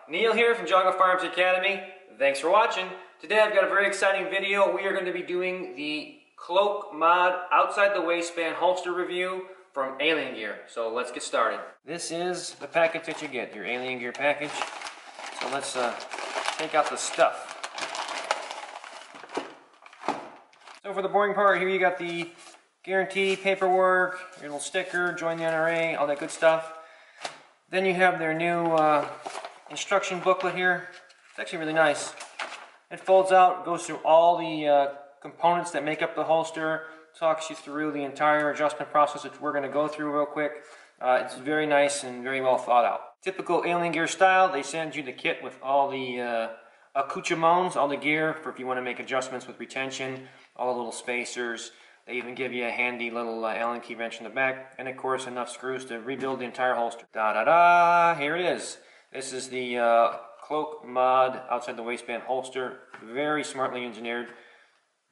Neil here from Geauga Firearms Academy. Thanks for watching. Today I've got a very exciting video. We are going to be doing the Cloak mod outside the waistband holster review from Alien Gear. So let's get started. This is the package that you get, your Alien Gear package. So let's take out the stuff. So for the boring part, here you got the guarantee paperwork, your little sticker, join the NRA, all that good stuff. Then you have their new instruction booklet here. It's actually really nice. It folds out, goes through all the components that make up the holster, talks you through the entire adjustment process, which we're going to go through real quick. It's very nice and very well thought out. Typical Alien Gear style, they send you the kit with all the accoutrements, all the gear for if you want to make adjustments with retention, all the little spacers. They even give you a handy little Allen key wrench in the back, and of course enough screws to rebuild the entire holster. Da-da-da! Here it is. This is the Cloak mod outside the waistband holster. Very smartly engineered.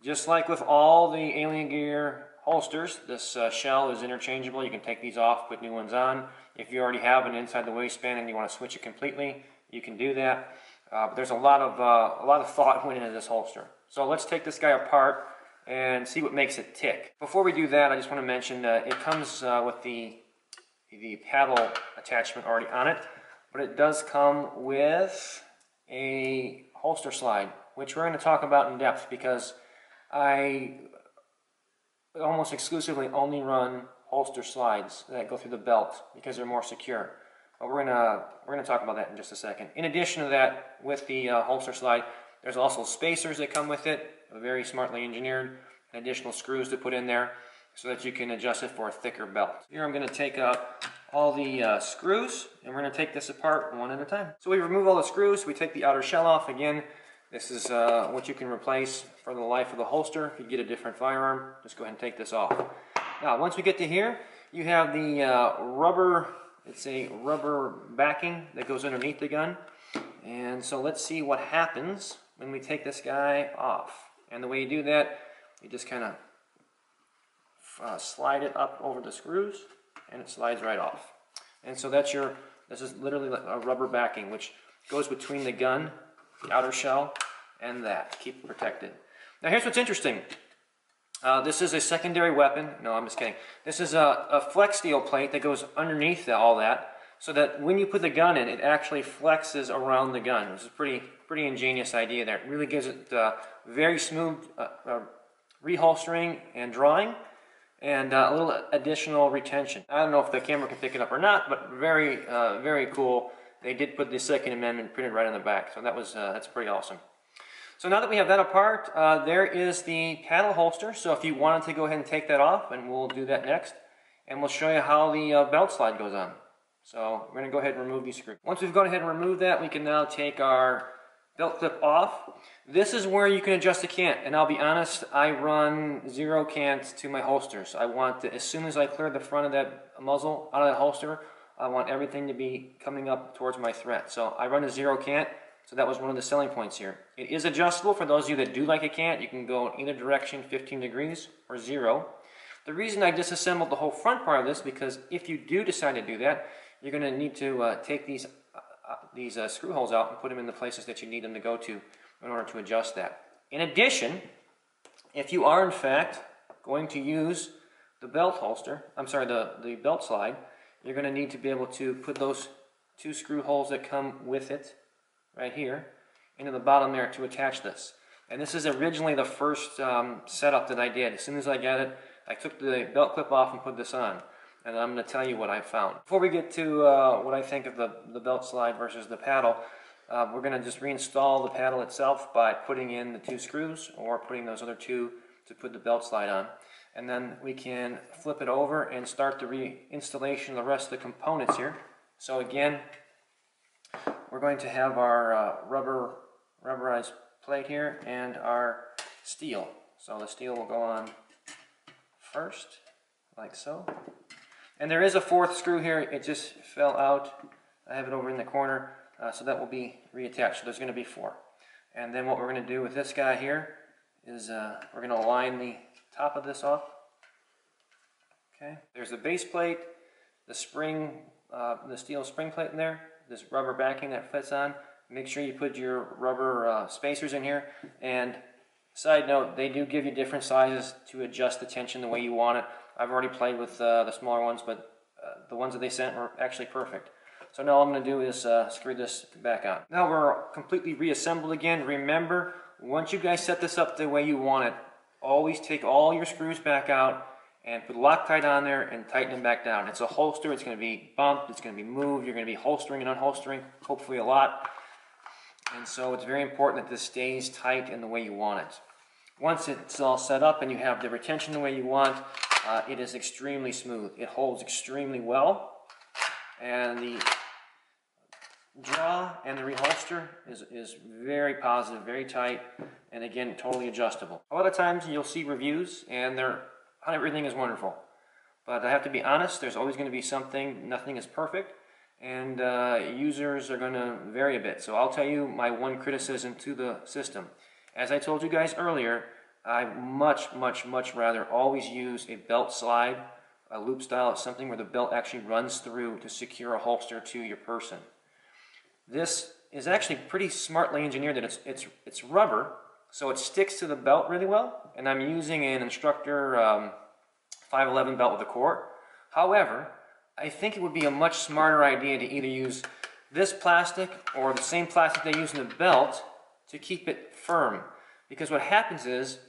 Just like with all the Alien Gear holsters, this shell is interchangeable. You can take these off, put new ones on. If you already have an inside the waistband and you want to switch it completely, you can do that. But there's a lot of thought went into this holster. So let's take this guy apart and see what makes it tick. Before we do that, I just want to mention that it comes with the paddle attachment already on it, but it does come with a holster slide, which we're going to talk about in depth because I almost exclusively only run holster slides that go through the belt because they're more secure. But we're gonna talk about that in just a second. In addition to that, with the holster slide, there's also spacers that come with it, very smartly engineered, and additional screws to put in there so that you can adjust it for a thicker belt. Here I'm going to take out all the screws, and we're going to take this apart one at a time. So we remove all the screws, we take the outer shell off. Again, this is what you can replace for the life of the holster. If you get a different firearm, just go ahead and take this off. Now, once we get to here, you have the rubber, it's a rubber backing that goes underneath the gun. And so let's see what happens when we take this guy off. And the way you do that, you just kind of slide it up over the screws, and it slides right off. And so this is literally a rubber backing, which goes between the gun, the outer shell, and that. Keep it protected. Now here's what's interesting. This is a secondary weapon. No, I'm just kidding. This is a flex steel plate that goes underneath all that, so that when you put the gun in, it actually flexes around the gun. This is a pretty ingenious idea there. It really gives it very smooth reholstering and drawing, and a little additional retention. I don't know if the camera can pick it up or not, but very cool. They did put the Second Amendment printed right on the back, so that's pretty awesome. So now that we have that apart, there is the paddle holster. So if you wanted to go ahead and take that off, and we'll do that next, and we'll show you how the belt slide goes on. So we're going to go ahead and remove these screws. Once we've gone ahead and removed that, we can now take our belt clip off. This is where you can adjust the cant, and I'll be honest, I run 0 cant to my holsters. I want to, as soon as I clear the front of that muzzle out of that holster, I want everything to be coming up towards my threat. So I run a 0 cant, so that was one of the selling points here. It is adjustable for those of you that do like a cant. You can go in either direction, 15 degrees or 0. The reason I disassembled the whole front part of this, because if you do decide to do that, you're going to need to take these screw holes out and put them in the places that you need them to go to in order to adjust that. In addition, if you are in fact going to use the belt holster, the belt slide, you're going to need to be able to put those 2 screw holes that come with it right here into the bottom there to attach this. And this is originally the first setup that I did. As soon as I got it, I took the belt clip off and put this on. And I'm going to tell you what I found. Before we get to what I think of the belt slide versus the paddle, we're going to just reinstall the paddle itself by putting in the 2 screws or putting those other 2 to put the belt slide on. And then we can flip it over and start the reinstallation of the rest of the components here. So again, we're going to have our rubberized plate here and our steel. So the steel will go on first, like so. And there is a 4th screw here. It just fell out. I have it over in the corner, so that will be reattached. So there's going to be 4. And then what we're going to do with this guy here is we're going to line the top of this off. Okay. There's the base plate, the spring, the steel spring plate in there, this rubber backing that fits on. Make sure you put your rubber spacers in here. And side note, they do give you different sizes to adjust the tension the way you want it. I've already played with the smaller ones, but the ones that they sent were actually perfect. So now all I'm going to do is screw this back on. Now we're completely reassembled again. Remember, once you guys set this up the way you want it, always take all your screws back out and put Loctite on there and tighten them back down. It's a holster, it's going to be bumped, it's going to be moved, you're going to be holstering and unholstering, hopefully a lot. And so it's very important that this stays tight in the way you want it. Once it's all set up and you have the retention the way you want, it is extremely smooth. It holds extremely well, and the draw and the reholster is very positive, very tight, and again, totally adjustable. A lot of times you'll see reviews and everything is wonderful. But I have to be honest, there's always going to be something, nothing is perfect, and users are going to vary a bit. So I'll tell you my one criticism to the system. As I told you guys earlier, I much rather always use a belt slide, a loop style, something where the belt actually runs through to secure a holster to your person. This is actually pretty smartly engineered that it's rubber, so it sticks to the belt really well, and I'm using an instructor 511 belt with a core. However, I think it would be a much smarter idea to either use this plastic or the same plastic they use in the belt to keep it firm. Because what happens is,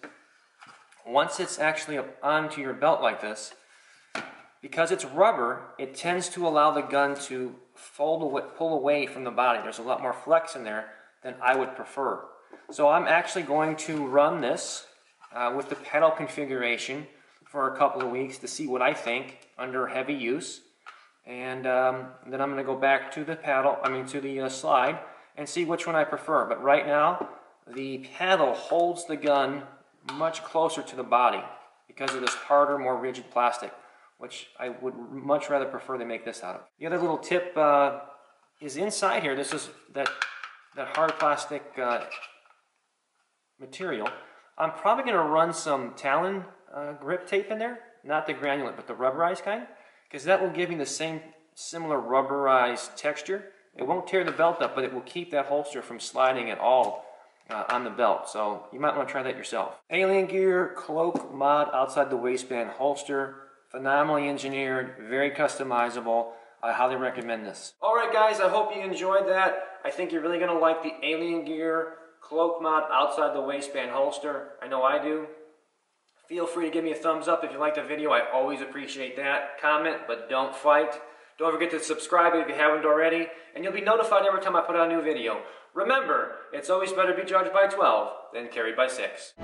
once it's actually up onto your belt like this, because it's rubber, it tends to allow the gun to pull away from the body. There's a lot more flex in there than I would prefer. So I'm actually going to run this with the pedal configuration for a couple of weeks to see what I think under heavy use. And then I'm going to go back to the slide and see which one I prefer. But right now, the paddle holds the gun much closer to the body because of this harder, more rigid plastic, which I would much rather prefer they make this out of. The other little tip is inside here. This is that hard plastic material. I'm probably going to run some Talon grip tape in there, not the granulate, but the rubberized kind, because that will give me the same similar rubberized texture. It won't tear the belt up, but it will keep that holster from sliding at all on the belt. So you might want to try that yourself. Alien Gear Cloak Mod outside the waistband holster. Phenomenally engineered, very customizable. I highly recommend this. Alright guys, I hope you enjoyed that. I think you're really going to like the Alien Gear Cloak Mod outside the waistband holster. I know I do. Feel free to give me a thumbs up if you liked the video. I always appreciate that. Comment, but don't fight. Don't forget to subscribe if you haven't already, and you'll be notified every time I put out a new video. Remember, it's always better to be judged by 12 than carried by 6.